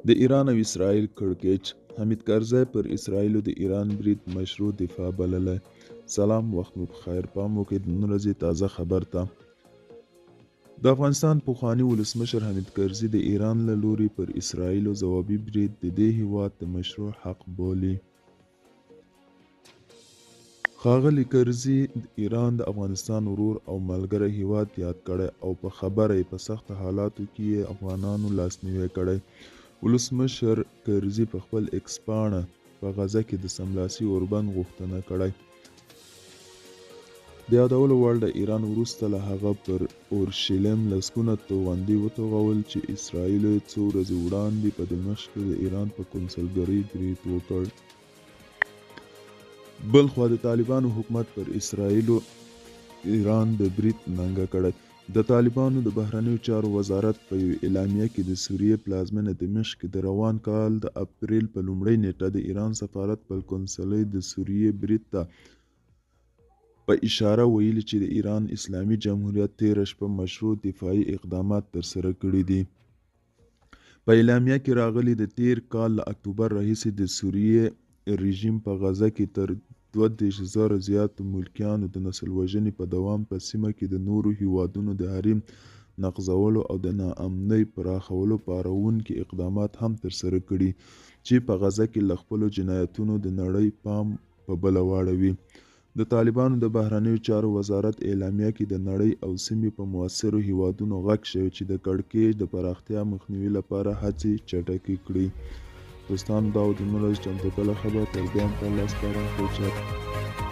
د ایران او اسرائیل کړکېچ. حمید کرزی پر اسرائیلو د ایران برید مشروع دفاع بللی. سلام، وخت مو بخیر. پام وکړئ د نن ورځې تازه خبر ته. د افغانستان پخواني ولسمشر حمید کرزي د ایران له لوري پر اسرائیلو ځوابي برید د دې هیواد د مشروع حق بولي. ښاغلي کرزي د ایران د افغانستان ورور او ملګری هیواد یاد کړی او په خبره یې په سخته حالاتو کې یې افغانانو لاسنیوی کړی. ولسمشر کرزي په خپل ایکس پاڼه په غزه کې د سملاسي اوربند غوښتنه کړی. د یادولو وړ د ایران وروسته له هغه پر اورشلیم لسګونه توغندي وتوغول چې اسرائیلو یې څو ورځې وړاندې په دمشق کې د ایران په کونسلګرۍ برید وکړ. بل خوا د طالبانو حکومت پر اسرائیلو ایران د برید ننګه کړی. د طالبانو د بهرنیو چارو وزارت په یو اعلامیه کې د سوریې پلازمینه دمشق کې د روان کال د اپریل په لومړۍ نیټه د ایران سفارت په کونسلۍ د سوریې برید ته په اشاره ویلي چې د ایران اسلامي جمهوریت تېره شپه مشروع دفاعي اقدامات ترسره کړي دي. په اعلامیه کې راغلي د تېر کال له اکتوبر راهیسې د سوریې رژیم په غزه کې تر 32,000 زیاتو ملکیانو د نسل وژنې په دوام په سیمه کې د نورو هیوادونو د حریم نقضولو او د ناامنۍ پراخولو پاروونکي اقدامات هم ترسره کړي چې په غزه کې له خپلو جنایتونو د نړۍ پام په بله واړوي. د طالبانو د بهرنیو چارو وزارت اعلامیه کې د نړۍ او سیمې په مؤثرو هیوادونو غږ شوی چې د کړکېچ د پراختیا مخنیوي لپاره هڅې چټکې کړي. دوستانو، دا و د نن ورځې چمتو کړه خبر. تر بیا هم په الله سپارم.